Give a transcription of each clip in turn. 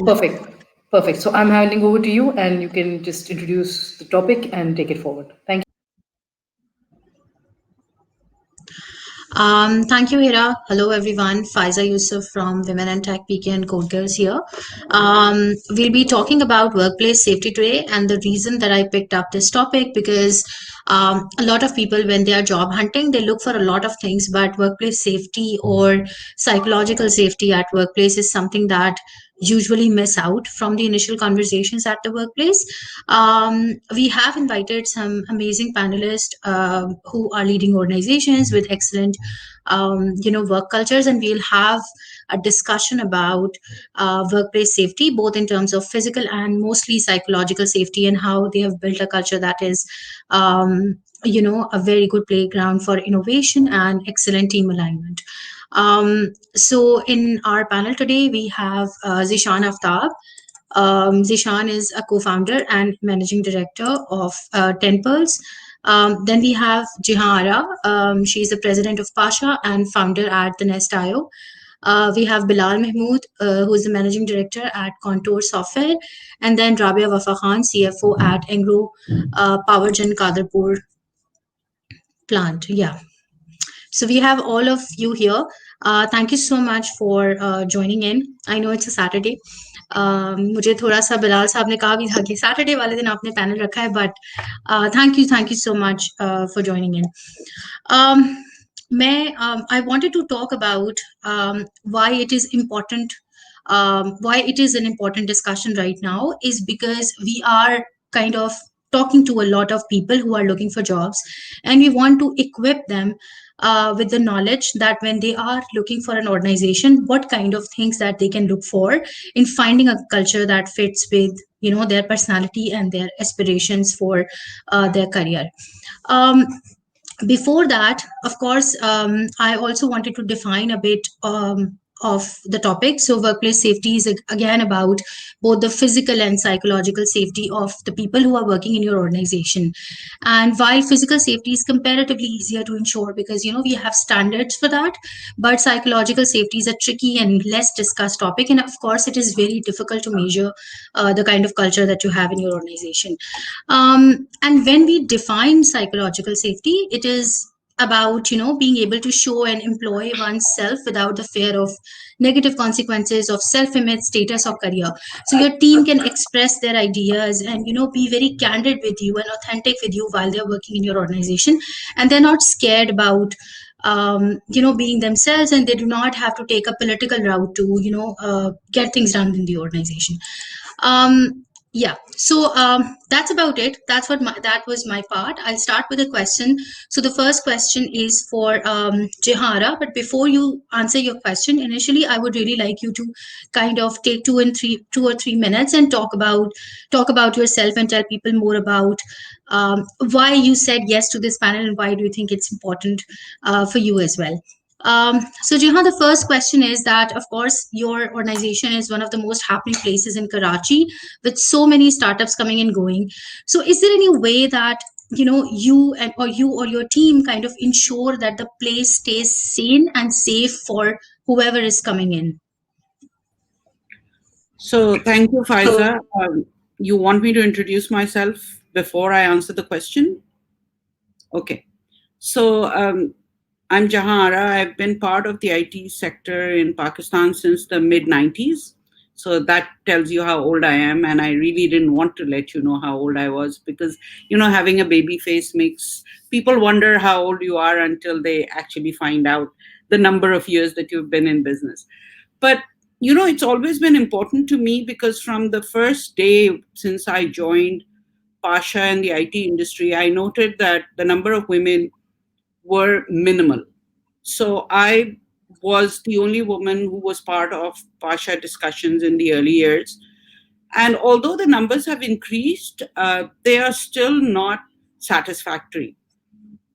Perfect. Perfect. So I'm handing over to you, and you can just introduce the topic and take it forward. Thank you. Thank you, Hira. Hello, everyone. Faiza Yousaf from Women in Tech PK and Code Girls here. We'll be talking about workplace safety today, and the reason that I picked up this topic because a lot of people, when they are job hunting, they look for a lot of things, but workplace safety or psychological safety at workplace is something that usually miss out from the initial conversations at the workplace. We have invited some amazing panelists who are leading organizations with excellent, work cultures, and we'll have a discussion about workplace safety, both in terms of physical and mostly psychological safety, and how they have built a culture that is, a very good playground for innovation and excellent team alignment. So in our panel today, we have Zeeshan Aftab. Zeeshan is a co-founder and managing director of Temples. Then we have Jehan. She's the president of Pasha and founder at the Nest.io. We have Bilal Mehmood, who is the managing director at Contour Software, and then Rabia Wafa Khan, CFO at Engro Powergen Kadarpur plant. Yeah. So we have all of you here. Thank you so much for joining in. I know it's a Saturday. मुझे थोड़ा सा बिलाल साहब ने कहा भी था कि Saturday वाले दिन आपने पैनल रखा है but thank you so much for joining in मैं I wanted to talk about why it is important, why it is an important discussion right now is because we are kind of talking to a lot of people who are looking for jobs, and we want to equip them with the knowledge that when they are looking for an organization, what kind of things that they can look for in finding a culture that fits with their personality and their aspirations for their career. um, Before that, of course, I also wanted to define a bit of the topic. So, workplace safety is again about both the physical and psychological safety of the people who are working in your organization. And while physical safety is comparatively easier to ensure because we have standards for that, but psychological safety is a tricky and less discussed topic. And of course, it is very difficult to measure the kind of culture that you have in your organization. And when we define psychological safety, it is about being able to show and employ oneself without the fear of negative consequences of self-image, status, or career. So your team can express their ideas and be very candid with you and authentic with you while they're working in your organization, and they're not scared about being themselves, and they do not have to take a political route to get things done in the organization. Yeah, so that's about it. That was my part. I'll start with a question. So the first question is for Jehara, but before you answer your question, initially I would really like you to kind of take 2 or 3 minutes and talk about yourself and tell people more about why you said yes to this panel and why do you think it's important for you as well. So, Jehan, the first question is that, of course, your organization is one of the most happening places in Karachi with so many startups coming and going. So, is there any way that you or your team kind of ensure that the place stays sane and safe for whoever is coming in? So thank you, Faiza. You want me to introduce myself before I answer the question? Okay. So I'm Jahara. I've been part of the IT sector in Pakistan since the mid-90s. So that tells you how old I am. And I really didn't want to let you know how old I was because, having a baby face makes people wonder how old you are until they actually find out the number of years that you've been in business. But it's always been important to me because from the first day since I joined Pasha and the IT industry, I noted that the number of women were minimal. So I was the only woman who was part of Pasha discussions in the early years. And although the numbers have increased, they are still not satisfactory.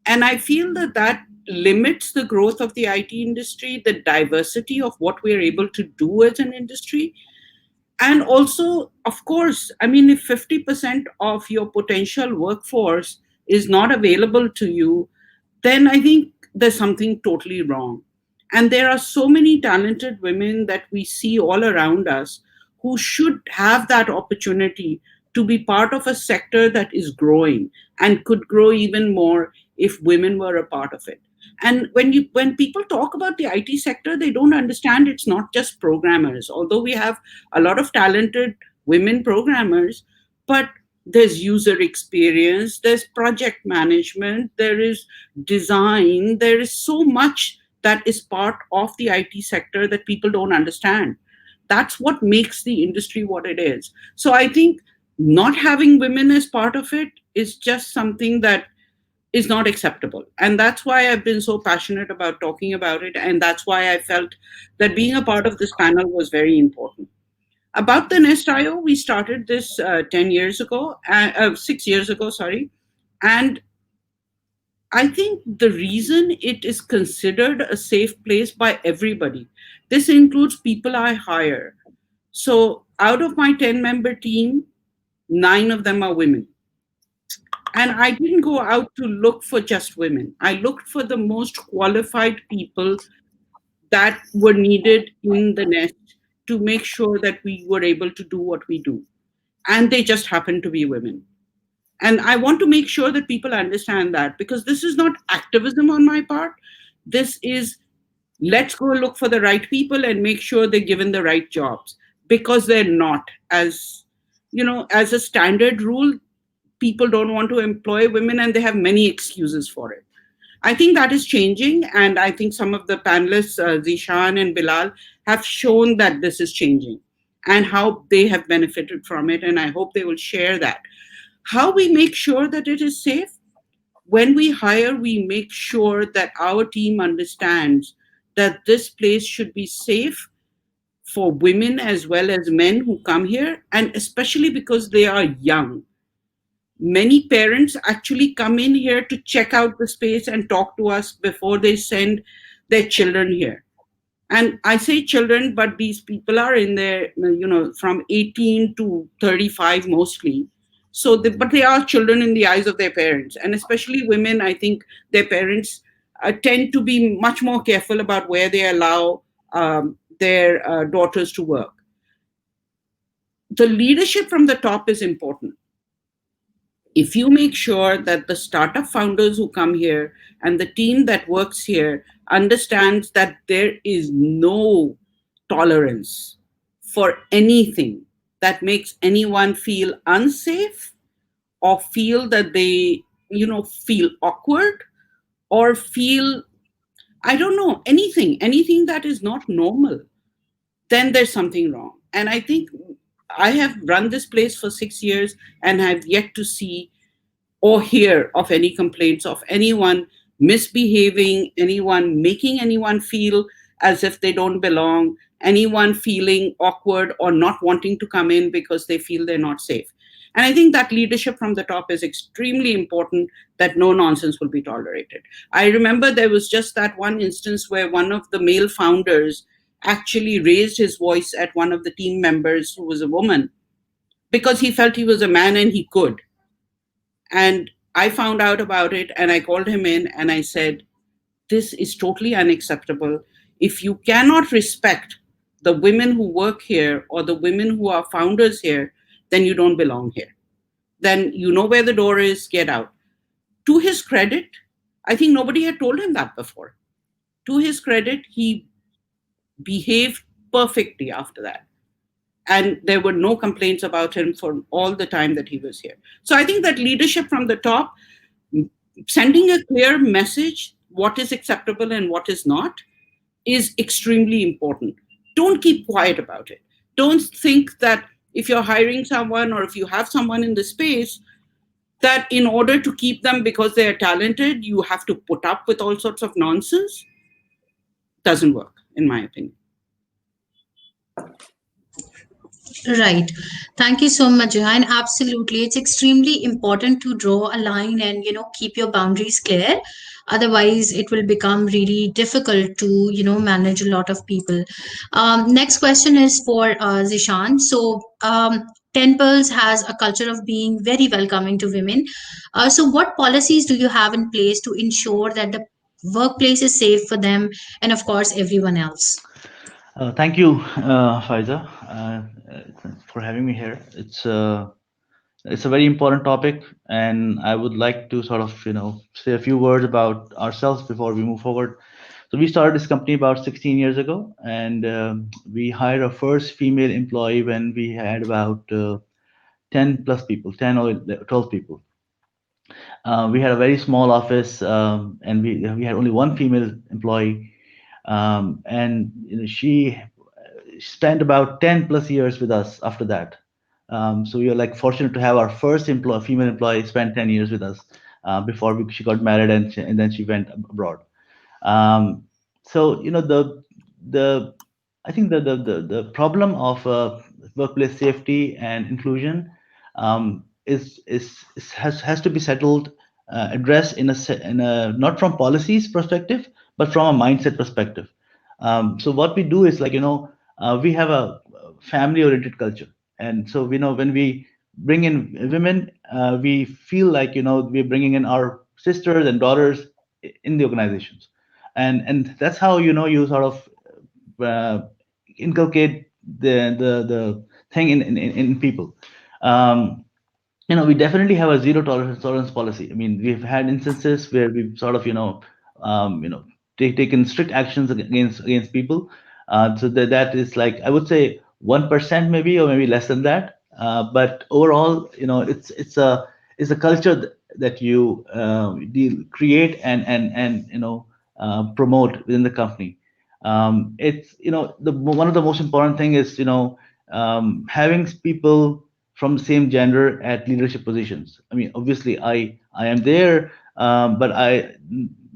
And I feel that limits the growth of the IT industry, the diversity of what we're able to do as an industry. And also, of course, I mean, if 50% of your potential workforce is not available to you, then I think there's something totally wrong. And there are so many talented women that we see all around us who should have that opportunity to be part of a sector that is growing and could grow even more if women were a part of it. And when people talk about the IT sector, they don't understand it's not just programmers. Although we have a lot of talented women programmers, but there's user experience, there's project management, there is design, there is so much that is part of the IT sector that people don't understand. That's what makes the industry what it is. So I think not having women as part of it is just something that is not acceptable. And that's why I've been so passionate about talking about it. And that's why I felt that being a part of this panel was very important. About the Nest IO, we started this 10 years ago, 6 years ago, sorry. And I think the reason it is considered a safe place by everybody, this includes people I hire. So out of my 10-member team, 9 of them are women. And I didn't go out to look for just women. I looked for the most qualified people that were needed in the nest to make sure that we were able to do what we do. And they just happened to be women. And I want to make sure that people understand that, because this is not activism on my part. This is, let's go look for the right people and make sure they're given the right jobs, because they're not. As you know, as a standard rule, people don't want to employ women and they have many excuses for it. I think that is changing, and I think some of the panelists, Zeeshan and Bilal, have shown that this is changing and how they have benefited from it, and I hope they will share that. How we make sure that it is safe? When we hire, we make sure that our team understands that this place should be safe for women as well as men who come here, and especially because they are young. Many parents actually come in here to check out the space and talk to us before they send their children here. And I say children, but these people are in their, from 18 to 35 mostly. So, but they are children in the eyes of their parents. And especially women, I think their parents tend to be much more careful about where they allow their daughters to work. The leadership from the top is important. If you make sure that the startup founders who come here and the team that works here understands that there is no tolerance for anything that makes anyone feel unsafe or feel that they, feel awkward or feel, I don't know, anything that is not normal, then there's something wrong. And I think I have run this place for 6 years and have yet to see or hear of any complaints of anyone misbehaving, anyone making anyone feel as if they don't belong, anyone feeling awkward or not wanting to come in because they feel they're not safe. And I think that leadership from the top is extremely important, that no nonsense will be tolerated. I remember there was just that one instance where one of the male founders actually raised his voice at one of the team members who was a woman because he felt he was a man and he could. And I found out about it and I called him in and I said, this is totally unacceptable. If you cannot respect the women who work here or the women who are founders here, then you don't belong here. Then you know where the door is, get out. To his credit, I think nobody had told him that before. To his credit, he behaved perfectly after that. And there were no complaints about him for all the time that he was here. So I think that leadership from the top, sending a clear message, what is acceptable and what is not, is extremely important. Don't keep quiet about it. Don't think that if you're hiring someone or if you have someone in the space, that in order to keep them because they're talented, you have to put up with all sorts of nonsense. Doesn't work, in my opinion. Right. Thank you so much, Jehan. Absolutely. It's extremely important to draw a line and, keep your boundaries clear. Otherwise, it will become really difficult to, manage a lot of people. Next question is for Zishan. So, Temples has a culture of being very welcoming to women. So, what policies do you have in place to ensure that the workplace is safe for them and, of course, everyone else? Thank you, Faiza, for having me here. It's a very important topic, and I would like to sort of say a few words about ourselves before we move forward. So we started this company about 16 years ago, and we hired our first female employee when we had about 10 plus people, 10 or 12 people. We had a very small office, and we had only one female employee, and she spent about 10 plus years with us after that. So we are like fortunate to have our first female employee spend 10 years with us before she got married, and then she went abroad. Um, so the I think the problem of workplace safety and inclusion has to be settled, addressed in a not from policies perspective, but from a mindset perspective. So what we do is, like, we have a family oriented culture, and so we know when we bring in women, we feel like we're bringing in our sisters and daughters in the organizations, and that's how you sort of uh, inculcate the thing in people. um, we definitely have a zero tolerance policy. I mean, we've had instances where we've sort of um, you know taken strict actions against people. So that is, like, I would say 1% maybe, or maybe less than that. But overall, it's a culture that you create and promote within the company. It's the one of the most important thing is having people from the same gender at leadership positions. I mean, obviously, I am there, but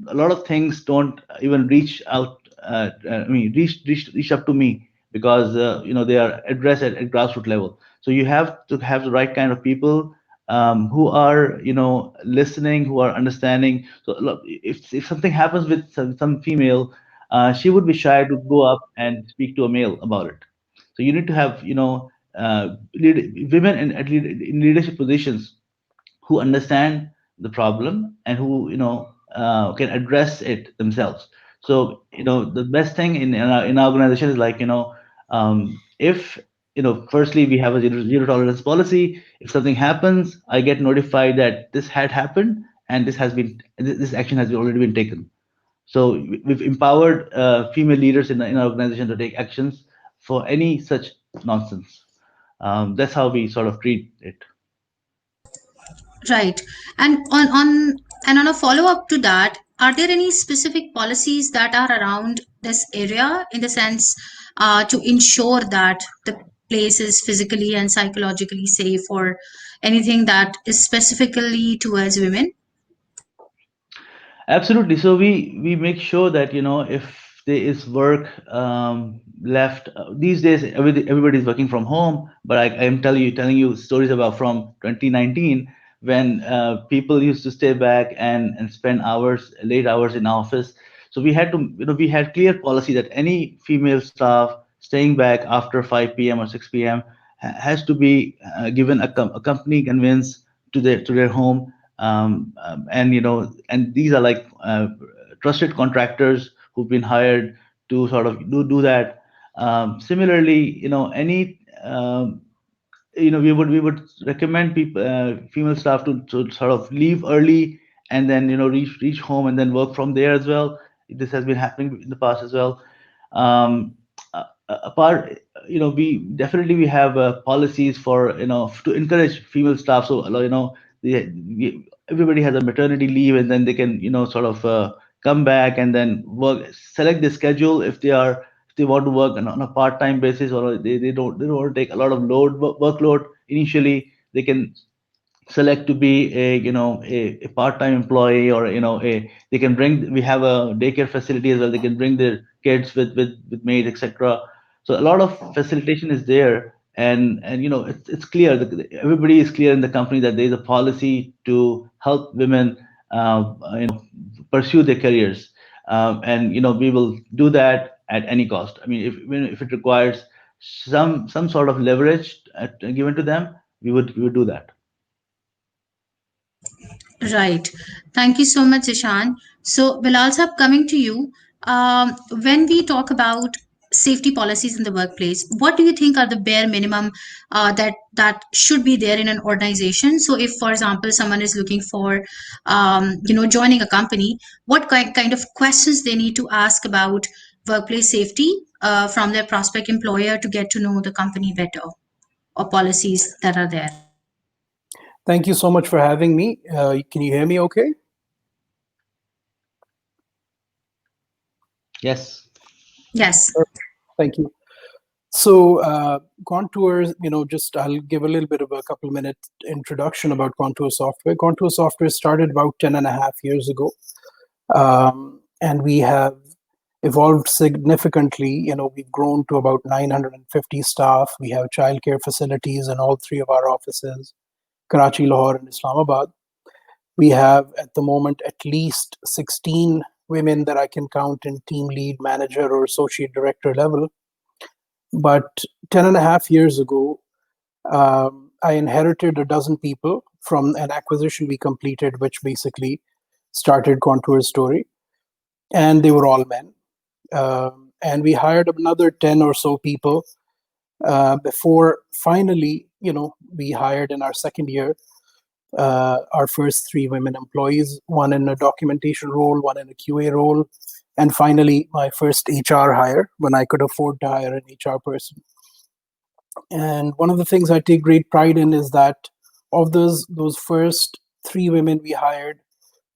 a lot of things don't even reach out. I mean, reach up to me, because they are addressed at grassroots level. So you have to have the right kind of people who are listening, who are understanding. So look, if something happens with some female, she would be shy to go up and speak to a male about it. So you need to have women in leadership positions who understand the problem and who can address it themselves. So the best thing in our organization is, like, if firstly, we have a zero tolerance policy. If something happens, I get notified that this had happened, and this action has already been taken. So we've empowered female leaders in our organization to take actions for any such nonsense. That's how we sort of treat it. Right. And on a follow up to that, are there any specific policies that are around this area, in the sense to ensure that the place is physically and psychologically safe, or anything that is specifically towards women? Absolutely. So we make sure that if there is work left, these days everybody's working from home. But I am telling you stories about from 2019, when people used to stay back and spend late hours in office. So we had clear policy that any female staff staying back after 5 p.m. or 6 p.m. has to be given a company conveyance to their home. And these are like trusted contractors who've been hired to sort of do that. Similarly, any we would recommend people, female staff, to sort of leave early, and then reach home and then work from there as well. This has been happening in the past as well. um, Apart, we have policies for to encourage female staff. So everybody has a maternity leave, and then they can sort of come back and then select the schedule if they want to work on a part-time basis, or they don't want to take a lot of workload initially. They can select to be a part-time employee, or they can bring we have a daycare facility as well. They can bring their kids with maids, etc. So a lot of facilitation is there, and it's clear that everybody is clear in the company that there is a policy to help women pursue their careers. And we will do that at any cost. I mean, if it requires some sort of leverage given to them, we would do that. Right. Thank you so much, Ishan. So, Bilal sir, coming to you, when we talk about safety policies in the workplace, what do you think are the bare minimum that should be there in an organization? So if, for example, someone is looking for joining a company, what kind of questions they need to ask about workplace safety from their prospect employer to get to know the company better, or policies that are there? Thank you so much for having me. Can you hear me okay? Yes. Yes. Thank you. So Contour, just I'll give a little bit of a couple minute introduction about Contour software. Contour software started about 10 and a half years ago. And we have evolved significantly. We've grown to about 950 staff. We have childcare facilities in all three of our offices, Karachi, Lahore, and Islamabad. We have at the moment at least 16 women that I can count in team lead, manager, or associate director level. But 10 and a half years ago, I inherited a dozen people from an acquisition we completed, which basically started Contour's story. And they were all men. And we hired another 10 or so people before finally, we hired in our second year our first 3 women employees, one in a documentation role, one in a QA role, and finally my first HR hire when I could afford to hire an HR person. And one of the things I take great pride in is that of those first 3 women we hired,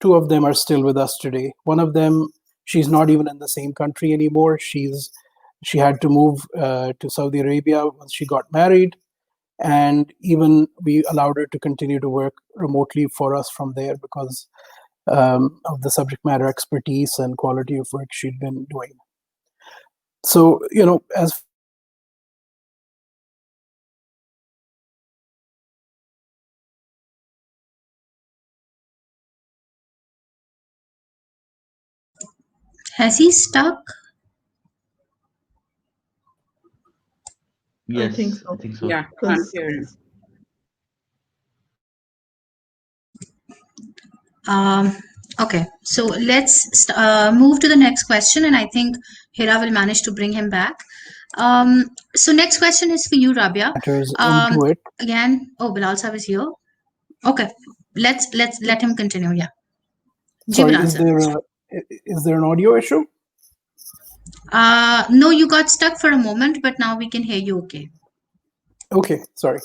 2 of them are still with us today. One of them, she's not even in the same country anymore. She had to move to Saudi Arabia once she got married. And even we allowed her to continue to work remotely for us from there because of the subject matter expertise and quality of work she'd been doing. So, as Has he stuck? I think Yes, I so. think so. Yeah, can't Because hear him. Um, okay, so let's move to the next question, and I think Hira will manage to bring him back. So next question is for you, Rabia. matters into it. Again, oh, Bilal Sahib is here. Okay, let's let him continue. Yeah, Ji Sorry, Bilal sir. is there an audio issue? No, you got stuck for a moment, but now we can hear you. Okay. Okay, sorry.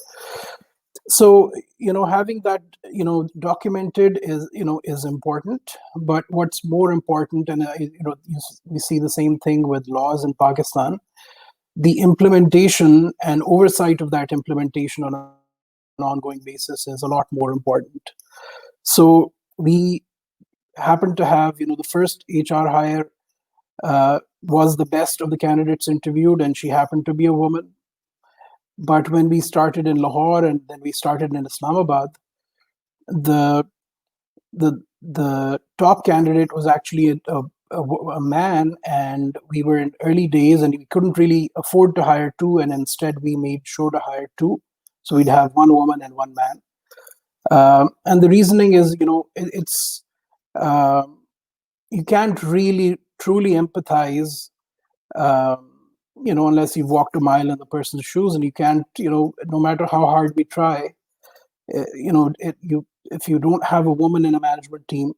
So having that documented is important, but what's more important, and you see the same thing with laws in Pakistan, the implementation and oversight of that implementation on an ongoing basis is a lot more important. So we happen to have the first HR hire was the best of the candidates interviewed, and she happened to be a woman. But when we started in Lahore and then we started in Islamabad, the top candidate was actually a man, and we were in early days and we couldn't really afford to hire 2, and instead we made sure to hire 2, so we'd have 1 woman and 1 man. And the reasoning is, it's you can't really truly empathize unless you've walked a mile in the person's shoes, and you can't, no matter how hard we try, if you don't have a woman in a management team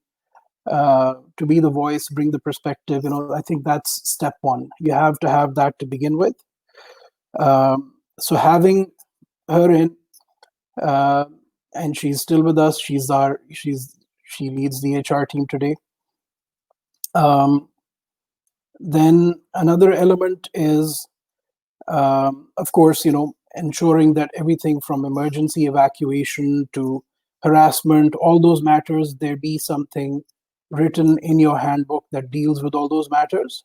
to be the voice, bring the perspective, I think that's step 1. You have to have that to begin with. So having her in, and she's still with us. She leads the HR team today. Then another element is, of course, ensuring that everything from emergency evacuation to harassment, all those matters, there be something written in your handbook that deals with all those matters,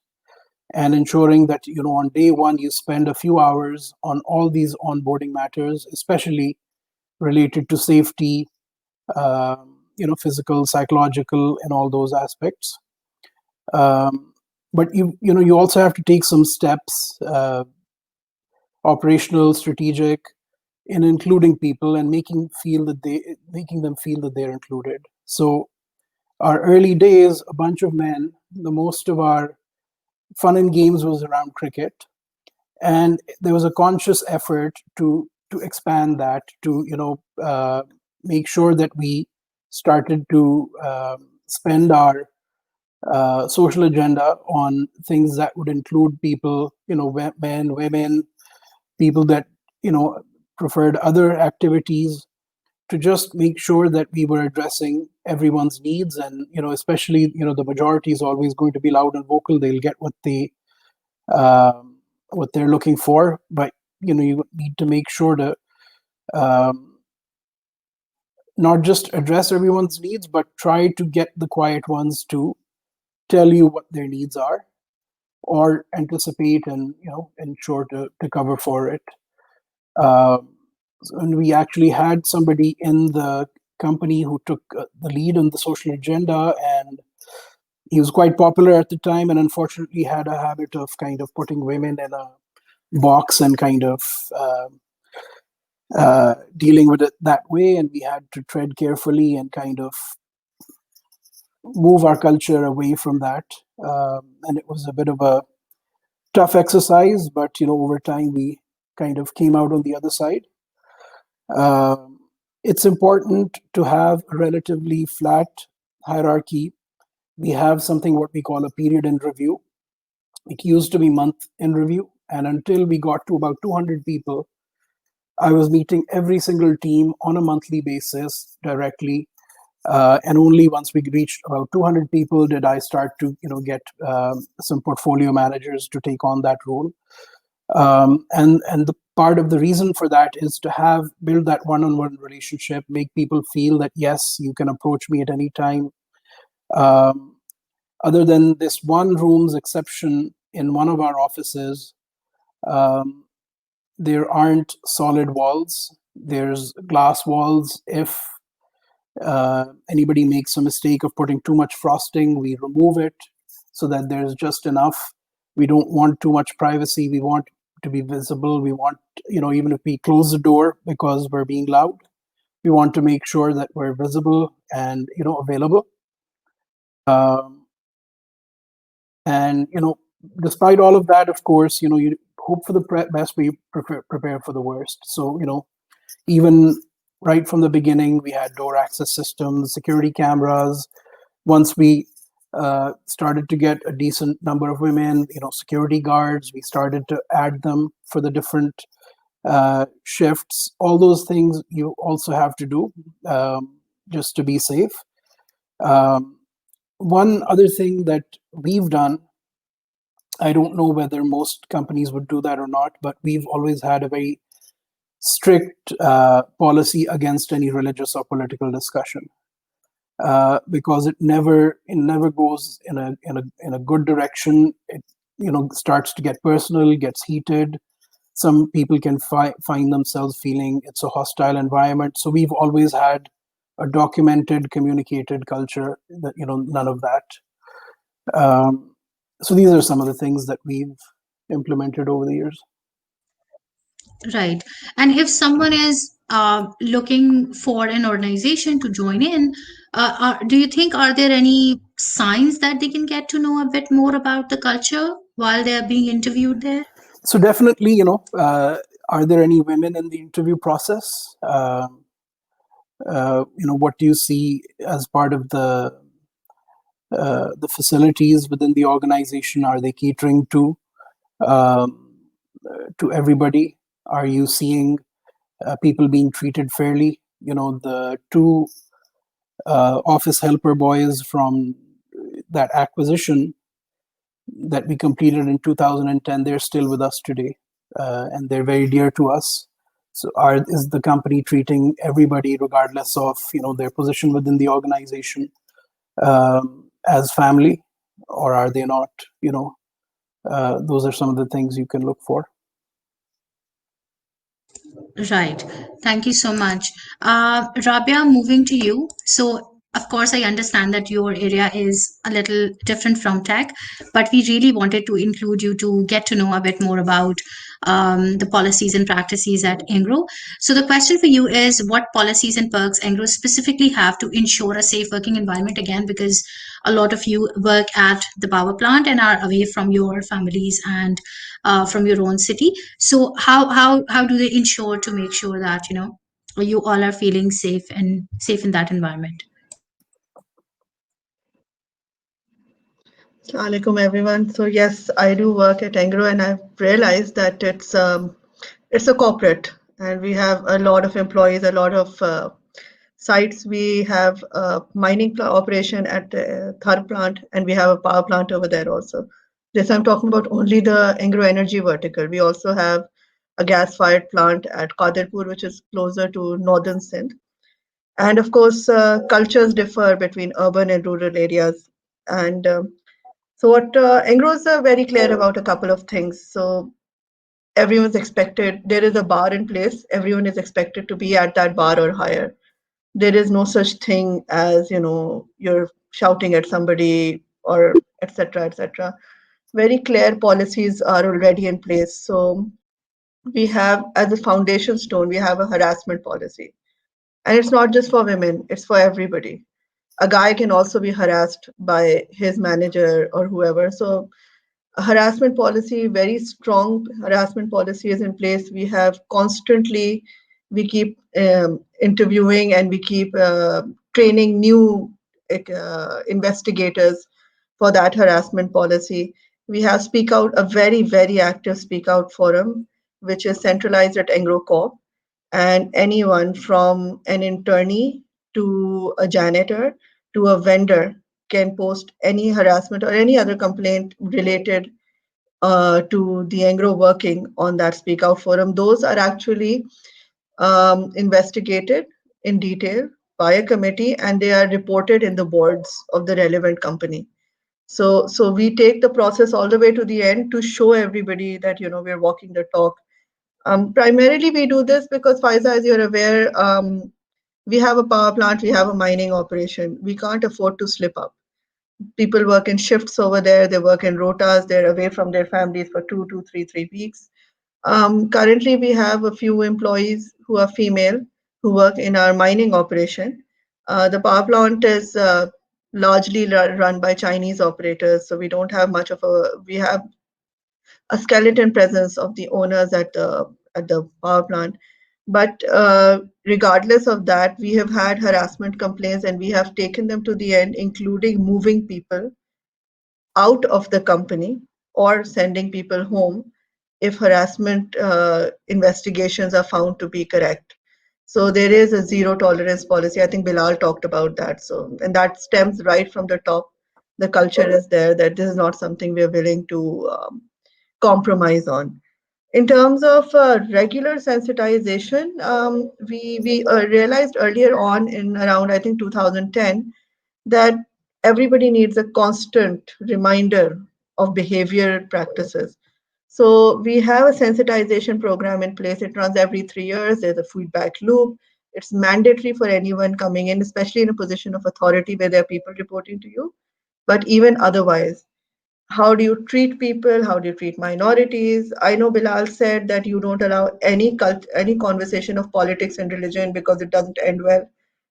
and ensuring that on day 1 you spend a few hours on all these onboarding matters, especially related to safety, physical, psychological, and all those aspects. But you also have to take some steps, operational, strategic, in including people and making them feel that they're included. So our early days, a bunch of men, the most of our fun and games was around cricket. and there was a conscious effort to expand that, to make sure that we started to spend our social agenda on things that would include people, men, women, people that preferred other activities, to just make sure that we were addressing everyone's needs. And especially the majority is always going to be loud and vocal. They'll get what they're looking for, but you need to make sure to um, not just address everyone's needs, but try to get the quiet ones to tell you what their needs are, or anticipate and ensure to cover for it. And we actually had somebody in the company who took the lead on the social agenda, and he was quite popular at the time, and unfortunately had a habit of kind of putting women in a box and kind of dealing with it that way. And we had to tread carefully and kind of move our culture away from that. And it was a bit of a tough exercise, but over time we kind of came out on the other side. It's important to have a relatively flat hierarchy. We have something what we call a period in review. It used to be month in review, and until we got to about 200 people, I was meeting every single team on a monthly basis directly. And only once we reached about 200 people did I start to get some portfolio managers to take on that role. And the part of the reason for that is to have build that one-on-one relationship, make people feel that yes, you can approach me at any time. Other than this one room's exception in one of our offices, there aren't solid walls. There's glass walls. If anybody makes a mistake of putting too much frosting, we remove it so that there's just enough. We don't want too much privacy. We want to be visible. We want, even if we close the door because we're being loud, we want to make sure that we're visible and, available. And, despite all of that, of course, you hope for the best, but you prepare for the worst. So, even right from the beginning, we had door access systems, security cameras. Once we started to get a decent number of women, security guards, we started to add them for the different shifts. All those things you also have to do just to be safe. One other thing that we've done, I don't know whether most companies would do that or not, but we've always had a very strict policy against any religious or political discussion, because it never goes in a good direction. It starts to get personal, gets heated. Some people can find themselves feeling it's a hostile environment. So we've always had a documented, communicated culture that none of that. So these are some of the things that we've implemented over the years. Right. And if someone is looking for an organization to join in, do you think are there any signs that they can get to know a bit more about the culture while they're being interviewed there? So definitely, are there any women in the interview process? What do you see as part of the facilities within the organization? Are they catering to everybody? Are you seeing people being treated fairly? The two office helper boys from that acquisition that we completed in 2010, they're still with us today, and they're very dear to us. So is the company treating everybody, regardless of their position within the organization, as family, or are they not? Those are some of the things you can look for. Right. Thank you so much. Rabia, moving to you. So Of course, I understand that your area is a little different from tech, but we really wanted to include you to get to know a bit more about the policies and practices at Engro. So, the question for you is, what policies and perks Engro specifically have to ensure a safe working environment? Again, because a lot of you work at the power plant and are away from your families and from your own city. So, how do they ensure to make sure that you all are feeling safe in that environment? Assalamualaikum everyone. So yes, I do work at Engro, and I've realized that it's a corporate, and we have a lot of employees, a lot of sites. We have a mining operation at the Thar plant, and we have a power plant over there also. This I'm talking about only the Engro energy vertical. We also have a gas-fired plant at Qadirpur, which is closer to northern Sindh. And of course, cultures differ between urban and rural areas. And so what Engros are very clear about a couple of things. So everyone's expected, there is a bar in place, everyone is expected to be at that bar or higher. There is no such thing as, you're shouting at somebody or etc. etc. Very clear policies are already in place. So we have, as a foundation stone, we have a harassment policy. And it's not just for women, it's for everybody. A guy can also be harassed by his manager or whoever. So a harassment policy, very strong harassment policy is in place. We have constantly, we keep interviewing, and we keep training new investigators for that harassment policy. We have Speak Out, a very, very active Speak Out forum, which is centralized at Engro Corp, and anyone from an internee to a janitor to a vendor can post any harassment or any other complaint related to the Engro working on that Speak Out forum. Those are actually investigated in detail by a committee, and they are reported in the boards of the relevant company. So we take the process all the way to the end to show everybody that we're walking the talk. Primarily, we do this because, Faiza, as you're aware, we have a power plant, we have a mining operation. We can't afford to slip up. People work in shifts over there. They work in rotas. They're away from their families for 3 weeks. Currently, we have a few employees who are female who work in our mining operation. The power plant is largely run by Chinese operators, so we don't have much of a. We have a skeleton presence of the owners at the power plant. But regardless of that, we have had harassment complaints, and we have taken them to the end, including moving people out of the company or sending people home if harassment investigations are found to be correct. So there is a zero tolerance policy. I think Bilal talked about that. So, and that stems right from the top. The culture is there that this is not something we're willing to compromise on. In terms of regular sensitization, we realized earlier on in around, I think, 2010, that everybody needs a constant reminder of behavior practices. So we have a sensitization program in place. It runs every 3 years. There's a feedback loop. It's mandatory for anyone coming in, especially in a position of authority where there are people reporting to you, but even otherwise. How do you treat people? How do you treat minorities? I know Bilal said that you don't allow any conversation of politics and religion because it doesn't end well,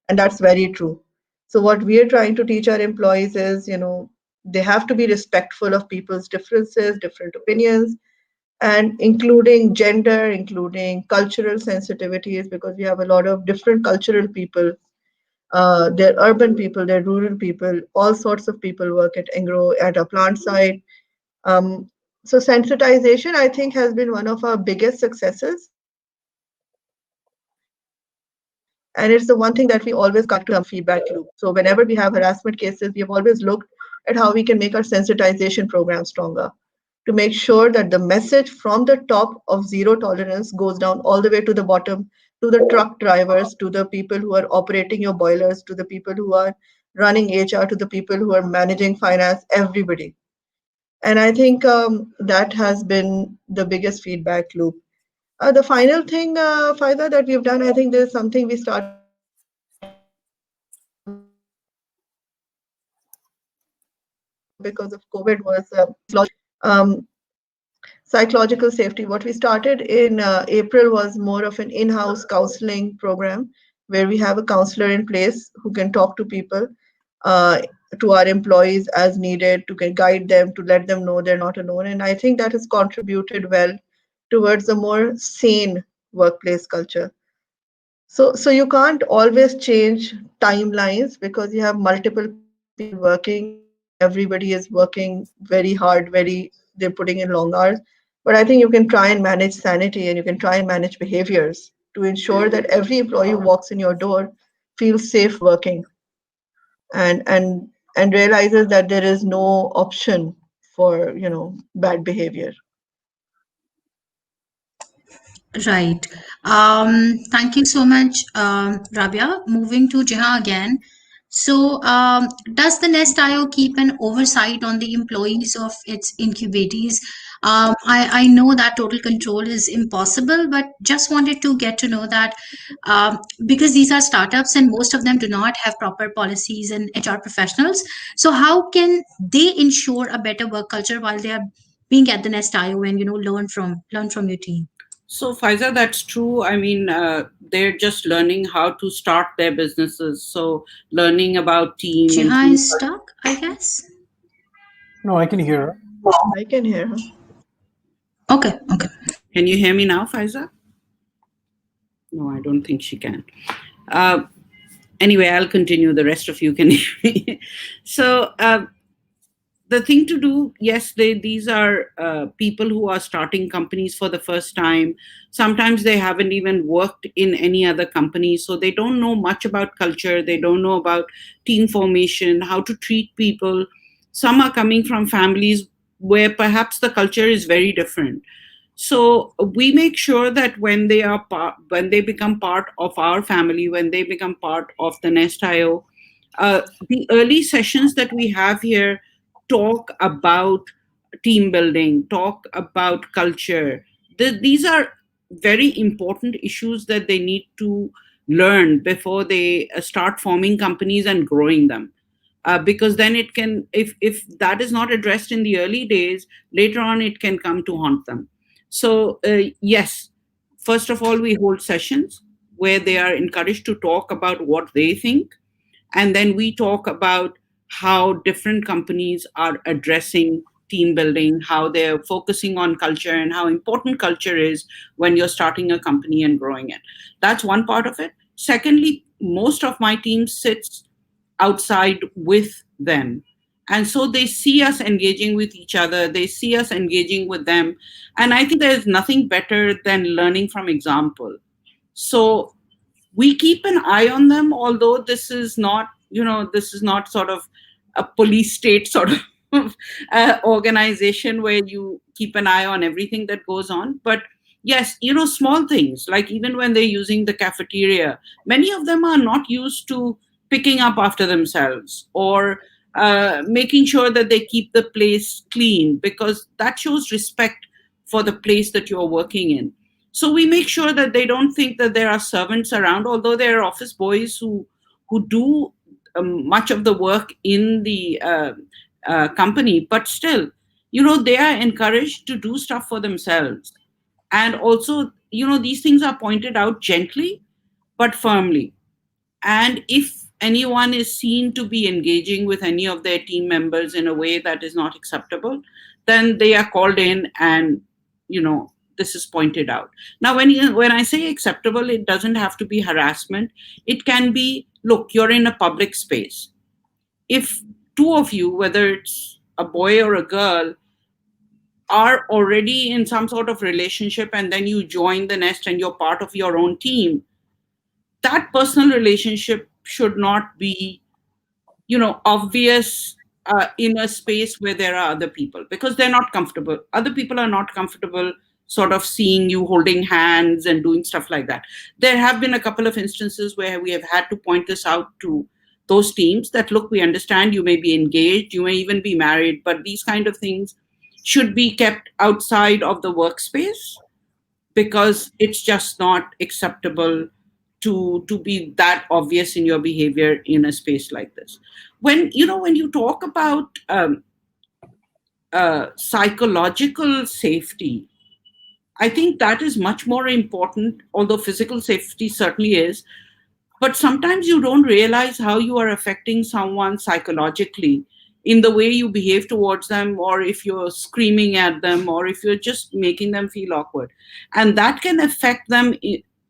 and that's very true. So what we are trying to teach our employees is, they have to be respectful of people's differences, different opinions, and including gender, including cultural sensitivities, because we have a lot of different cultural people. They're urban people, they're rural people, all sorts of people work at Engro at a plant site. So sensitization, I think, has been one of our biggest successes. And it's the one thing that we always come back to, feedback loop. So whenever we have harassment cases, we have always looked at how we can make our sensitization program stronger to make sure that the message from the top of zero tolerance goes down all the way to the bottom, to the truck drivers, to the people who are operating your boilers, to the people who are running HR, to the people who are managing finance, everybody. And I think that has been the biggest feedback loop. The final thing, Faiza, that we've done, I think there's something we started 2 years ago. because of COVID was um, psychological safety. What we started in April was more of an in-house counseling program where we have a counselor in place who can talk to people, uh, to our employees as needed, to guide them, to let them know they're not alone. And I think that has contributed well towards a more sane workplace culture. So you can't always change timelines because you have multiple people working and everybody is working very hard, they're putting in long hours. But I think you can try and manage sanity and you can try and manage behaviors to ensure that every employee who walks in your door feels safe working and and realizes that there is no option for, bad behavior. Right. Thank you so much, Rabia. Moving to Jehan again. So, does the Nest IO keep an oversight on the employees of its incubatees? I know that total control is impossible, but just wanted to get to know that because these are startups and most of them do not have proper policies and HR professionals. So, how can they ensure a better work culture while they are being at the Nest IO and learn from your team? So, Faiza, that's true. I mean, they're just learning how to start their businesses. So, learning about team and Jehan team. is stuck, I guess. No, I can hear her. I can hear her. Okay, okay. Can you hear me now, Faiza? No, I don't think she can. Uh, anyway, I'll continue. The rest of you can hear me. So, the thing to do, yes, these are people who are starting companies for the first time. Sometimes they haven't even worked in any other company, so they don't know much about culture. They don't know about team formation, how to treat people. Some are coming from families where perhaps the culture is very different. So we make sure that when they become part of our family, when they become part of the Nest IO, the early sessions that we have here talk about team building, talk about culture. These are very important issues that they need to learn before they start forming companies and growing them. Because then it can, if that is not addressed in the early days, later on it can come to haunt them. So yes, first of all, we hold sessions where they are encouraged to talk about what they think, and then we talk about how different companies are addressing team building, how they're focusing on culture, and how important culture is when you're starting a company and growing it. That's one part of it. Secondly, most of my team sits outside with them. And so they see us engaging with each other, they see us engaging with them. And I think there's nothing better than learning from example. So we keep an eye on them, although this is not, this is not sort of a police state sort of organization where you keep an eye on everything that goes on. But yes, small things like even when they're using the cafeteria, many of them are not used to picking up after themselves or making sure that they keep the place clean, because that shows respect for the place that you're working in. So we make sure that they don't think that there are servants around, although there are office boys who do much of the work in the company. But still, they are encouraged to do stuff for themselves. And also, these things are pointed out gently but firmly. And if anyone is seen to be engaging with any of their team members in a way that is not acceptable, then they are called in and, this is pointed out. Now, when I say acceptable, it doesn't have to be harassment. It can be, look, you're in a public space. If two of you, whether it's a boy or a girl, are already in some sort of relationship and then you join the Nest and you're part of your own team, that personal relationship should not be, obvious in a space where there are other people, because they're not comfortable. Other people are not comfortable sort of seeing you holding hands and doing stuff like that. There have been a couple of instances where we have had to point this out to those teams that, look, we understand you may be engaged, you may even be married, but these kind of things should be kept outside of the workspace, because it's just not acceptable to be that obvious in your behavior in a space like this. When you talk about psychological safety, I think that is much more important, although physical safety certainly is. But sometimes you don't realize how you are affecting someone psychologically in the way you behave towards them, or if you're screaming at them, or if you're just making them feel awkward. And that can affect them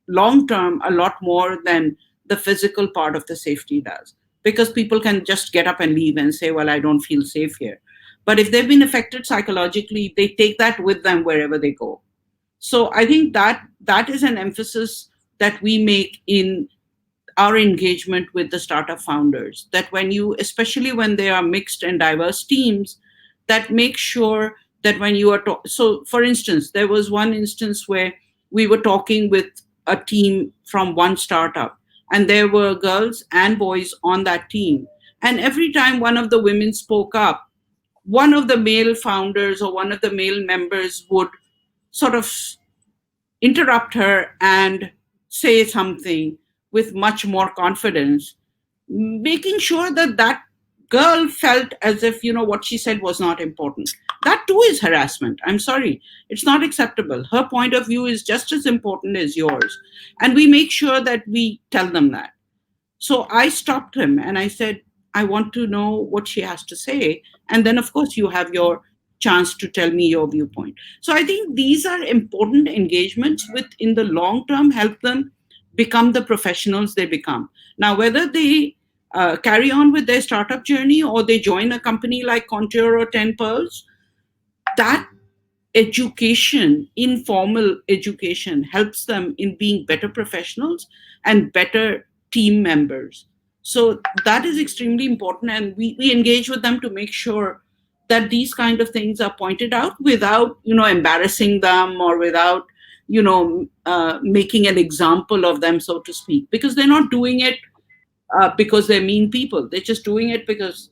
long term a lot more than the physical part of the safety does. Because people can just get up and leave and say, well, I don't feel safe here. But if they've been affected psychologically, they take that with them wherever they go. So I think that is an emphasis that we make in our engagement with the startup founders, that when you, especially when they are mixed and diverse teams, that make sure that when you are so for instance, there was one instance where we were talking with a team from one startup, and there were girls and boys on that team, and every time one of the women spoke up, one of the male founders or one of the male members would sort of interrupt her and say something with much more confidence, making sure that that girl felt as if, what she said was not important. That too is harassment. I'm sorry. It's not acceptable. Her point of view is just as important as yours. And we make sure that we tell them that. So I stopped him and I said, I want to know what she has to say. And then, of course, you have your chance to tell me your viewpoint. So I think these are important engagements with, in the long term, help them become the professionals they become. Now, whether they carry on with their startup journey or they join a company like Contour or 10 Pearls, that education, informal education, helps them in being better professionals and better team members. So that is extremely important. And we engage with them to make sure that these kind of things are pointed out without, embarrassing them or without, making an example of them, so to speak, because they're not doing it because they're mean people. They're just doing it because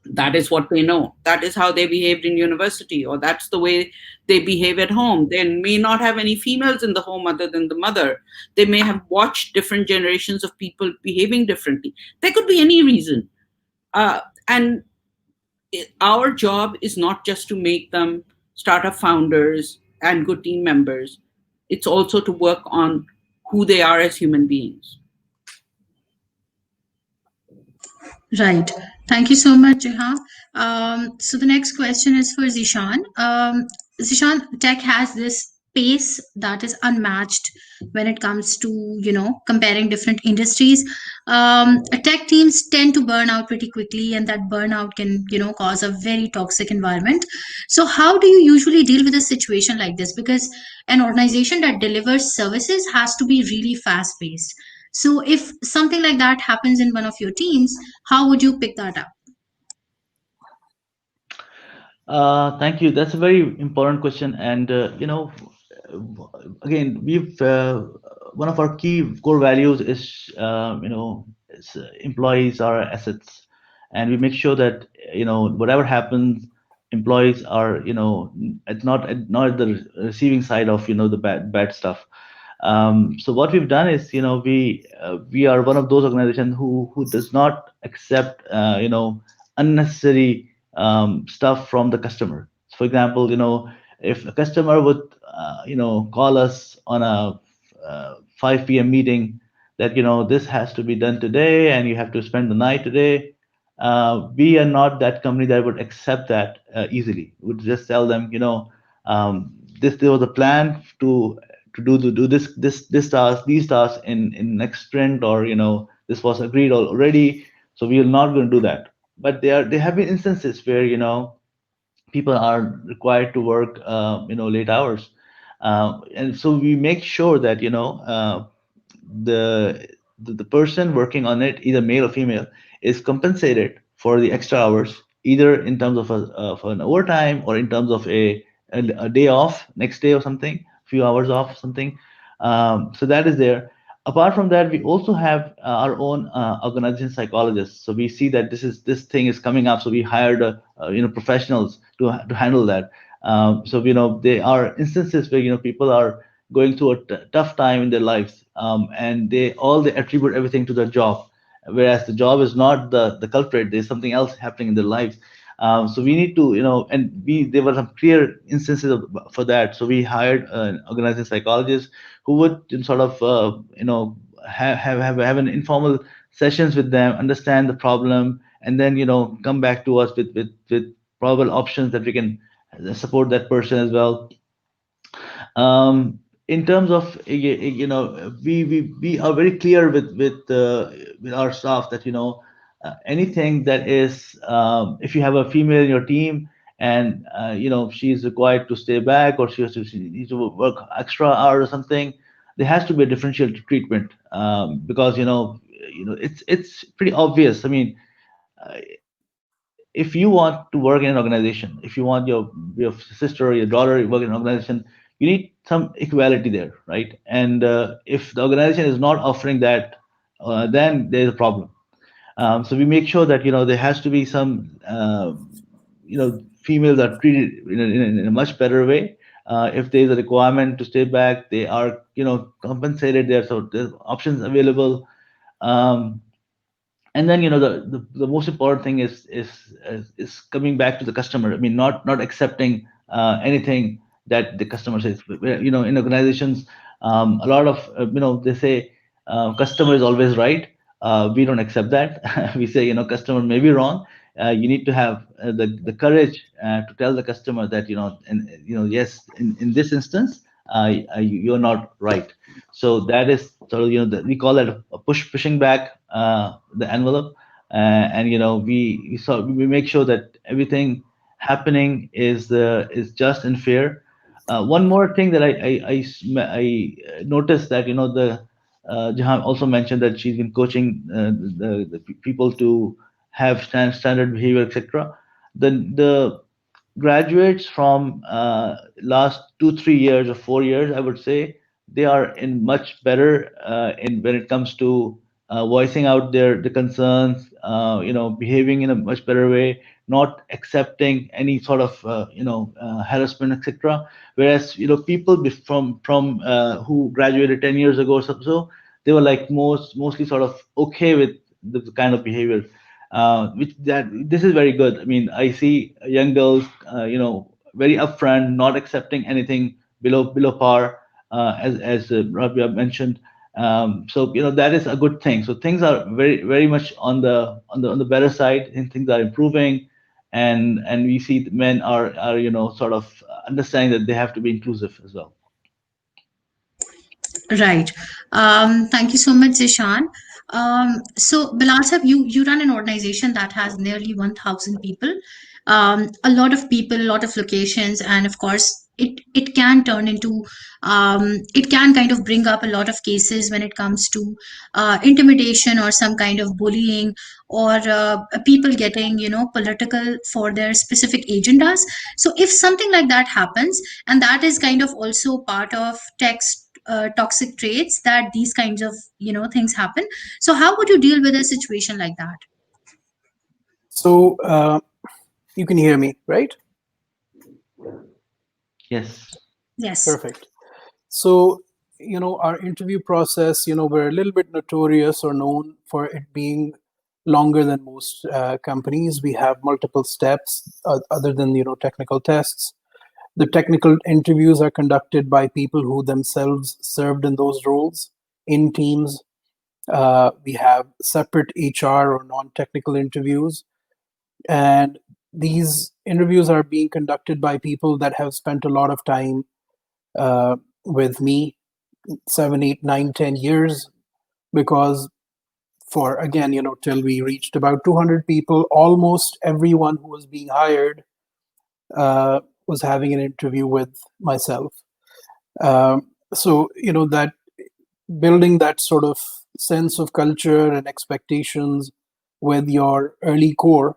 that is what they know. That is how they behaved in university, or that's the way they behave at home. They may not have any females in the home other than the mother. They may have watched different generations of people behaving differently. There could be any reason. And our job is not just to make them startup founders and good team members, it's also to work on who they are as human beings. Right. Thank you so much, Jehan. So the next question is for Zeeshan. Zeeshan, tech has this pace that is unmatched when it comes to, comparing different industries. Tech teams tend to burn out pretty quickly, and that burnout can, cause a very toxic environment. So how do you usually deal with a situation like this? Because an organization that delivers services has to be really fast paced. So if something like that happens in one of your teams, how would you pick that up? Thank you. That's a very important question. And, again, one of our key core values is employees are assets. And we make sure that, whatever happens, employees are, not at the receiving side of, the bad stuff. So what we've done is, we are one of those organizations who does not accept, unnecessary stuff from the customer. For example, if a customer would, call us on a 5 p.m. meeting that, this has to be done today and you have to spend the night today. We are not that company that would accept that easily. We would just tell them, there was a plan to do this task, these tasks in next sprint, or this was agreed already, so we are not going to do that. But there have been instances where people are required to work late hours, and so we make sure that the the person working on it, either male or female, is compensated for the extra hours, either in terms of an overtime or in terms of a day off next day or something, few hours off or something. So that is there. Apart from that, we also have our own organization psychologists. So we see that this thing is coming up, so we hired professionals to handle that. So there are instances where people are going through a tough time in their lives, and they attribute everything to their job, whereas the job is not the culprit. There's something else happening in their lives. So we need to, and there were some clear instances for that. So we hired an organizing psychologist who would sort of, have an informal sessions with them, understand the problem, and then, come back to us with probable options that we can support that person as well. In terms of, we are very clear with our staff that, anything that is, if you have a female in your team and, she's required to stay back, or she needs to work extra hours or something, there has to be a differential treatment, because, it's pretty obvious. I mean, if you want to work in an organization, if you want your sister or your daughter to work in an organization, you need some equality there, right? And if the organization is not offering that, then there's a problem. So we make sure that, there has to be some, females are treated in a much better way. If there's a requirement to stay back, they are, compensated there, so there's options available. Um, and then, the most important thing is coming back to the customer. I mean, not accepting anything that the customer says. In organizations, a lot of, they say, customer is always right. We don't accept that. We say, customer may be wrong. You need to have the courage to tell the customer that, and yes, in this instance, you're not right. So that is sort of, we call that a pushing back the envelope. And, we make sure that everything happening is just and fair. One more thing that I noticed that, the Jehan also mentioned that she's been coaching the people to have standard behavior, etc. The graduates from last 2 3 years or 4 years, I would say, they are in much better in when it comes to voicing out the concerns, behaving in a much better way, not accepting any sort of harassment, etc. Whereas, people from who graduated 10 years ago, so they were like mostly sort of okay with the kind of behavior, which that this is very good. I mean, I see young girls, very upfront, not accepting anything below par, as Rabia mentioned. So, that is a good thing. So things are very much on the better side, and things are improving, and we see that men are sort of understanding that they have to be inclusive as well. Right. Thank you so much, Zeeshan. So, Bilal sir, you run an organization that has nearly 1,000 people, a lot of people, a lot of locations, and of course, it can turn into it can kind of bring up a lot of cases when it comes to intimidation or some kind of bullying, or people getting political for their specific agendas. So, if something like that happens, and that is kind of also part of text toxic traits, that these kinds of things happen, so how would you deal with a situation like that? So you can hear me, right? Yes. Yes. Perfect. So, our interview process, we're a little bit notorious or known for it being longer than most companies. We have multiple steps other than, technical tests. The technical interviews are conducted by people who themselves served in those roles in teams. We have separate HR or non-technical interviews. And these interviews are being conducted by people that have spent a lot of time with me, 7, 8, 9, 10 years, because for, again, till we reached about 200 people, almost everyone who was being hired was having an interview with myself. So, that building that sort of sense of culture and expectations with your early core,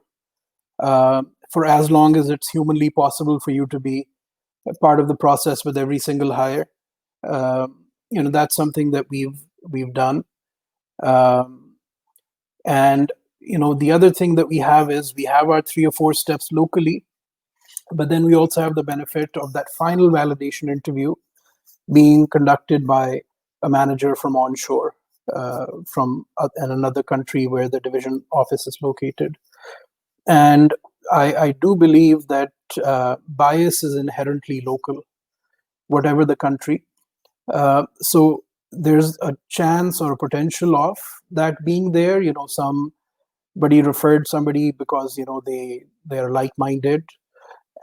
for as long as it's humanly possible for you to be a part of the process with every single hire. That's something that we've done. And the other thing that we have is we have our 3 or 4 steps locally, but then we also have the benefit of that final validation interview being conducted by a manager from onshore, from in another country where the division office is located. And I do believe that bias is inherently local, whatever the country. So there's a chance or a potential of that being there. Somebody referred somebody because they're like-minded,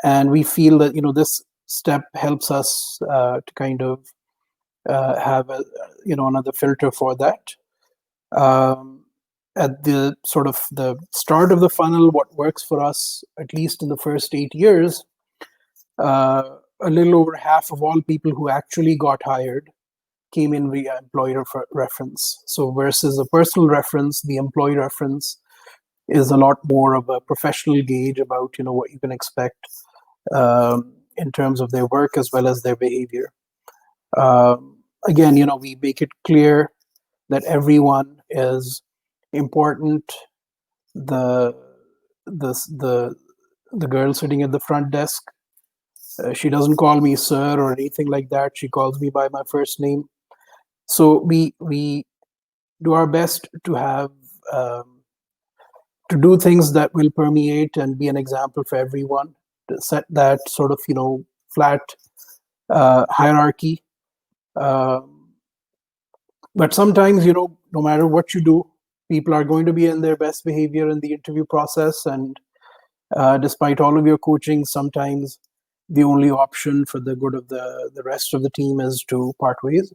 and we feel that this step helps us to kind of have another filter for that. At the sort of the start of the funnel, what works for us, at least in the first 8 years, a little over half of all people who actually got hired came in via employer reference. So versus a personal reference, the employee reference is a lot more of a professional gauge about what you can expect in terms of their work as well as their behavior. Again, we make it clear that everyone is important. The girl sitting at the front desk, she doesn't call me sir or anything like that. She calls me by my first name. So we do our best to have to do things that will permeate and be an example for everyone, to set that sort of flat hierarchy. But sometimes no matter what you do, people are going to be in their best behavior in the interview process, and despite all of your coaching, sometimes the only option for the good of the rest of the team is to part ways.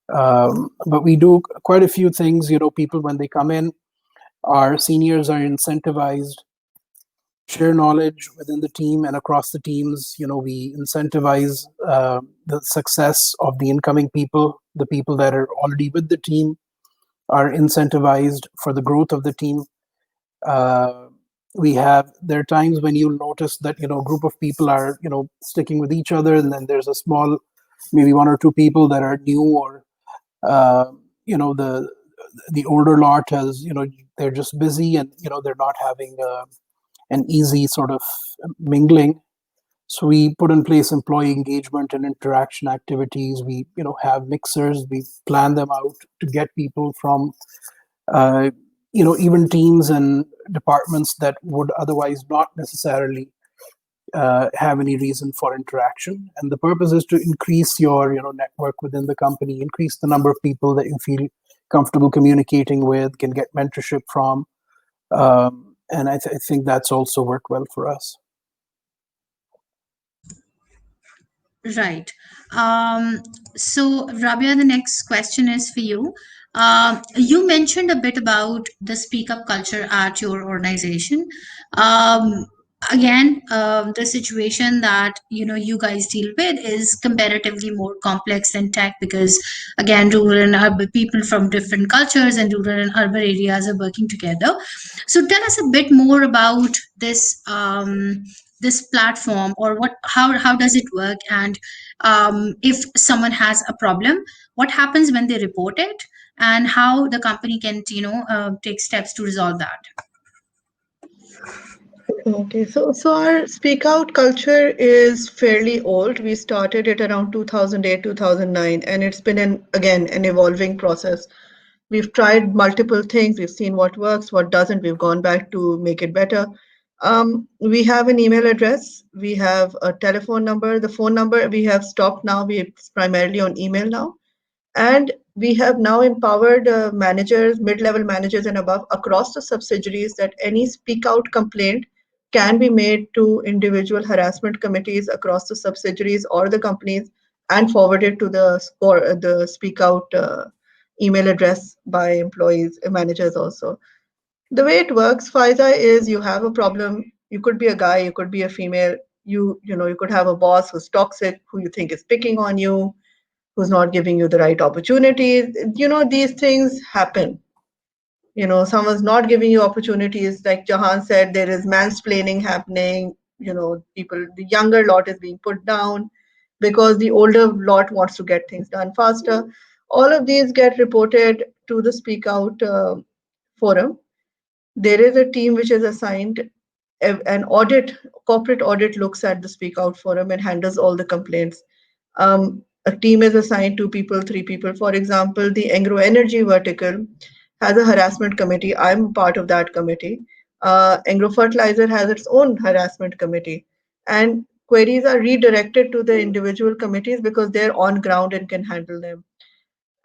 But we do quite a few things. People, when they come in, our seniors are incentivized to share knowledge within the team and across the teams. We incentivize the success of the incoming people. The people that are already with the team are incentivized for the growth of the team. There are times when you'll notice that a group of people are sticking with each other, and then there's a small, maybe one or two people that are new, or the older lot has they're just busy, and they're not having an easy sort of mingling. So we put in place employee engagement and interaction activities. We have mixers. We plan them out to get people from even teams and departments that would otherwise not necessarily have any reason for interaction. And the purpose is to increase your network within the company, increase the number of people that you feel comfortable communicating with, can get mentorship from. And I think that's also worked well for us. Right. So, Rabia, the next question is for you. You mentioned a bit about the speak up culture at your organization. Um, Again, the situation that you guys deal with is comparatively more complex than tech, because again, rural and urban people from different cultures and rural and urban areas are working together. So, tell us a bit more about this platform, or how does it work, and if someone has a problem, what happens when they report it, and how the company can take steps to resolve that. Okay, so our speak out culture is fairly old. We started it around 2008, 2009, and it's been an evolving process. We've tried multiple things. We've seen what works, what doesn't. We've gone back to make it better. We have an email address. We have a telephone number. The phone number we have stopped now. It's primarily on email now. And we have now empowered managers, mid-level managers and above across the subsidiaries that any speak out complaint can be made to individual harassment committees across the subsidiaries or the companies and forwarded to the speak out email address by employees, managers also. The way it works, Faiza, is you have a problem. You could be a guy, you could be a female. You could have a boss who's toxic, who you think is picking on you, who's not giving you the right opportunities. These things happen. Someone's not giving you opportunities. Like Jehan said, there is mansplaining happening. The younger lot is being put down because the older lot wants to get things done faster. All of these get reported to the Speak Out forum. There is a team which is assigned. An corporate audit looks at the Speak Out forum and handles all the complaints. A team is assigned 2 people, 3 people. For example, the agro energy vertical has a harassment committee. I'm part of that committee. Anglo Fertilizer has its own harassment committee, and queries are redirected to the individual committees because they're on ground and can handle them.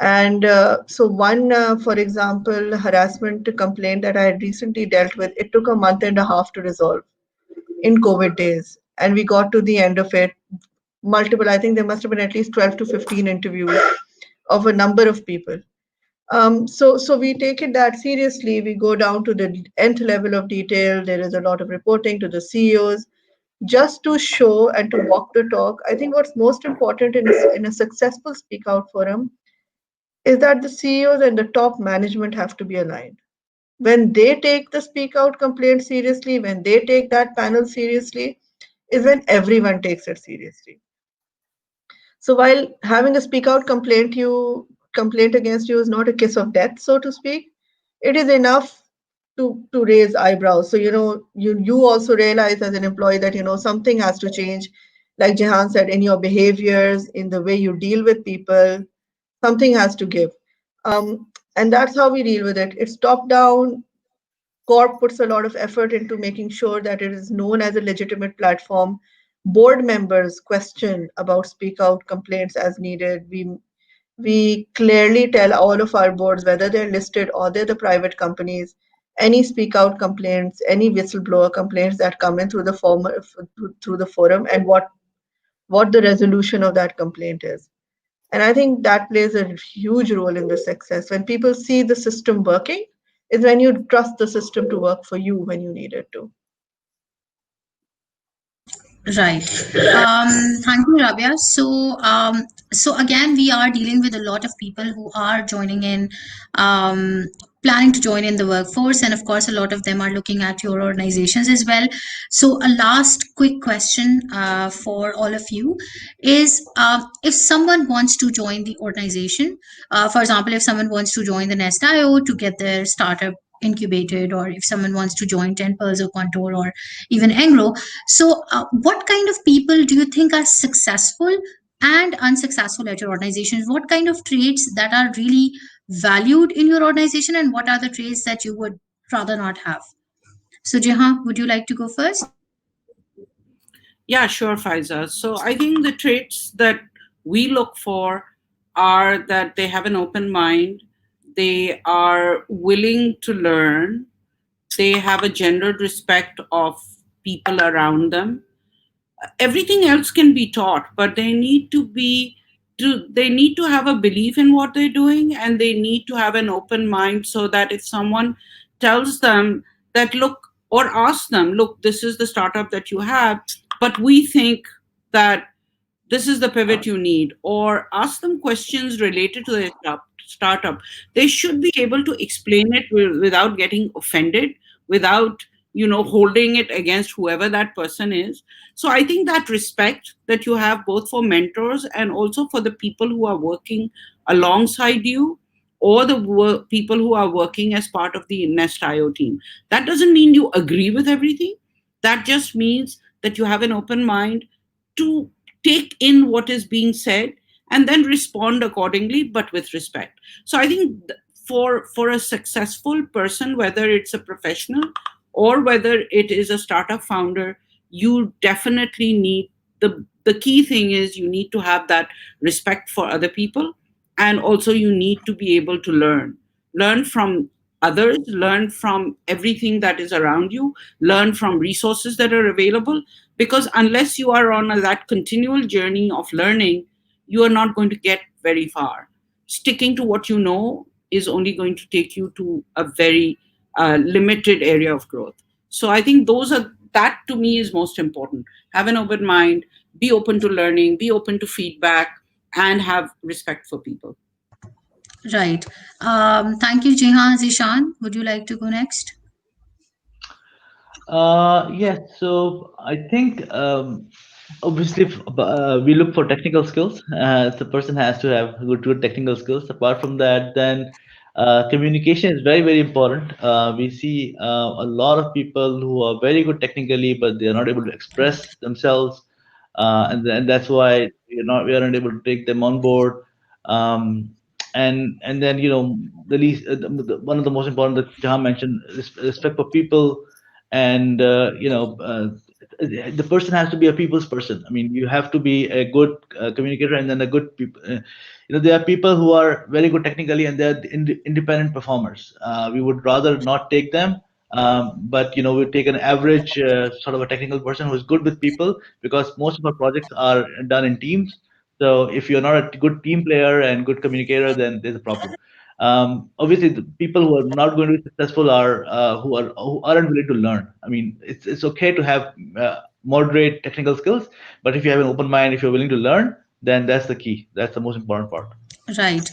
And so one, for example, harassment complaint that I had recently dealt with, it took a month and a half to resolve in COVID days. And we got to the end of it, multiple, I think there must have been at least 12 to 15 interviews of a number of people. So we take it that seriously. We go down to the nth level of detail. There is a lot of reporting to the CEOs just to show and to walk the talk. I think what's most important in a successful speak out forum is that the CEOs and the top management have to be aligned. When they take the speak out complaint seriously, when they take that panel seriously, is when everyone takes it seriously. So while having a speak out complaint against you is not a kiss of death, so to speak, it is enough to raise eyebrows. So you also realize as an employee that something has to change, like Jehan said, in your behaviors, in the way you deal with people, something has to give. And that's how we deal with it. It's top down. Corp puts a lot of effort into making sure that it is known as a legitimate platform. Board members question about speak out complaints as needed. We clearly tell all of our boards, whether they're listed or they're the private companies, any speak out complaints, any whistleblower complaints that come in through the forum, and what the resolution of that complaint is. And I think that plays a huge role in the success. When people see the system working, is when you trust the system to work for you when you need it to. Right. Thank you, Rabia. So again, we are dealing with a lot of people who are joining in, um, planning to join in the workforce, and of course, a lot of them are looking at your organizations as well. So, a last quick question for all of you is, if someone wants to join the organization, for example, if someone wants to join the Nest.io to get their startup incubated, or if someone wants to join 10 Pearls or Contour or even Anglo, so, what kind of people do you think are successful and unsuccessful at your organization? What kind of traits that are really valued in your organization, and what are the traits that you would rather not have? So, Jehan, would you like to go first? Yeah, sure, Faiza. So I think the traits that we look for are that they have an open mind, they are willing to learn, they have a gendered respect of people around them. Everything else can be taught, but they need to have a belief in what they're doing, and they need to have an open mind, so that if someone tells them that, look, or asks them, look, this is the startup that you have, but we think that this is the pivot you need, or ask them questions related to their startup, they should be able to explain it without getting offended, without holding it against whoever that person is. So I think that respect that you have, both for mentors and also for the people who are working alongside you, or the people who are working as part of the Nest.io team, that doesn't mean you agree with everything. That just means that you have an open mind to take in what is being said and then respond accordingly, but with respect. So I think for a successful person, whether it's a professional or whether it is a startup founder, you definitely need, the key thing is you need to have that respect for other people, and also you need to be able to learn from others, learn from everything that is around you, learn from resources that are available, because unless you are on that continual journey of learning, you are not going to get very far. Sticking to what you know is only going to take you to a very limited area of growth. So I think that to me is most important. Have an open mind, be open to learning, be open to feedback, and have respect for people. Right. Thank you, Jehan. Zeeshan, would you like to go next? Yes, so I think obviously we look for technical skills. The person has to have good technical skills. Apart from that, then communication is very, very important. We see a lot of people who are very good technically, but they are not able to express themselves, and that's why we are not able to take them on board. And then the least one of the most important that Jahan mentioned, respect for people. and the person has to be a people's person. I mean, you have to be a good communicator, and then a good people. There are people who are very good technically, and they're independent performers. We would rather not take them, but we take an average sort of a technical person who is good with people, because most of our projects are done in teams. So if you're not a good team player and good communicator, then there's a problem. Obviously, the people who are not going to be successful are who aren't willing to learn. I mean, it's okay to have moderate technical skills, but if you have an open mind, if you're willing to learn, then that's the key. That's the most important part. Right.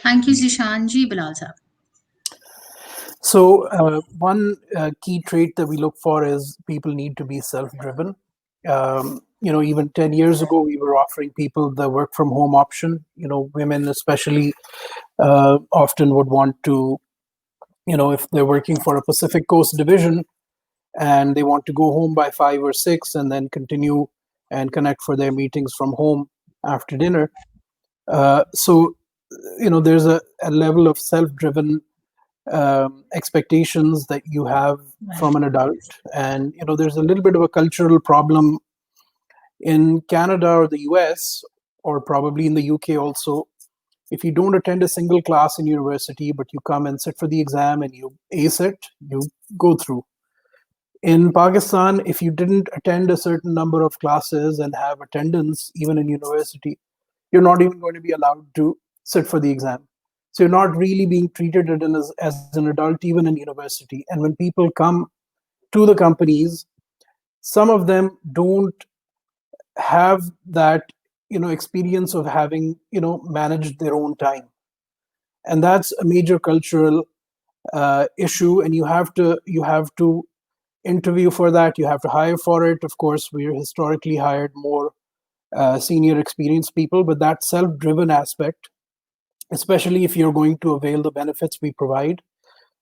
Thank you, Zeeshan ji. Bilal sir. So one key trait that we look for is people need to be self-driven. Even 10 years ago, we were offering people the work from home option. Women especially often would want to, if they're working for a Pacific Coast division and they want to go home by 5 or 6 and then continue and connect for their meetings from home after dinner. So there's a level of self-driven expectations that you have from an adult, and there's a little bit of a cultural problem in Canada or the US, or probably in the UK also. If you don't attend a single class in university, but you come and sit for the exam and you ace it, you go through. In Pakistan, if you didn't attend a certain number of classes and have attendance even in university, you're not even going to be allowed to sit for the exam. So you're not really being treated as an adult even in university. And when people come to the companies, some of them don't have that experience of having managed their own time, and that's a major cultural issue. And you have to interview for that. You have to hire for it. Of course, we're historically hired more senior experienced people, but that self-driven aspect, especially if you're going to avail the benefits we provide,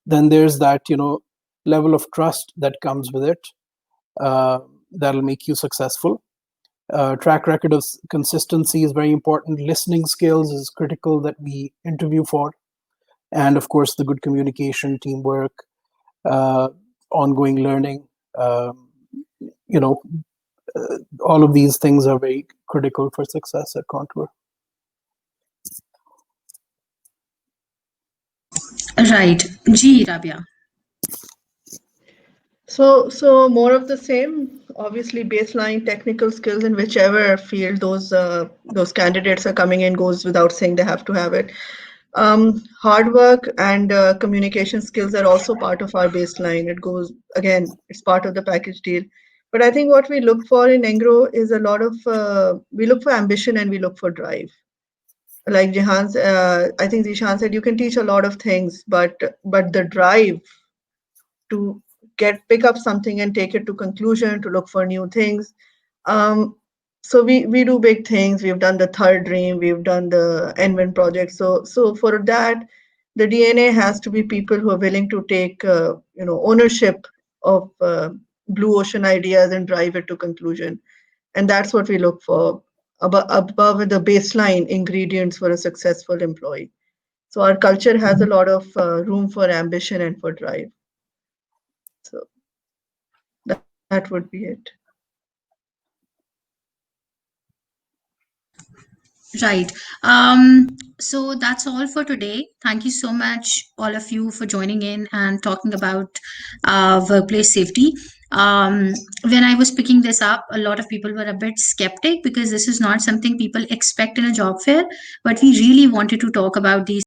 then there's that level of trust that comes with it that'll make you successful. Track record of consistency is very important. Listening skills is critical that we interview for, and of course the good communication, teamwork, ongoing learning. All of these things are very critical for success at Contour. Right. Ji Rabia. So more of the same. Obviously, baseline technical skills in whichever field those candidates are coming in, goes without saying, they have to have it. Hard work and communication skills are also part of our baseline. It goes, again, it's part of the package deal. But I think what we look for in Engro is a lot of we look for ambition and we look for drive. Like Jehan's, I think Zeeshan said, you can teach a lot of things, but the drive to pick up something and take it to conclusion, to look for new things. So we do big things. We've done the third dream, we've done the Nven project. So for that, the DNA has to be people who are willing to take ownership of blue ocean ideas and drive it to conclusion. And that's what we look for above the baseline ingredients for a successful employee. So our culture has a lot of room for ambition and for drive. So that would be it. Right. So that's all for today. Thank you so much, all of you, for joining in and talking about workplace safety. When I was picking this up, a lot of people were a bit skeptic because this is not something people expect in a job fair, but we really wanted to talk about these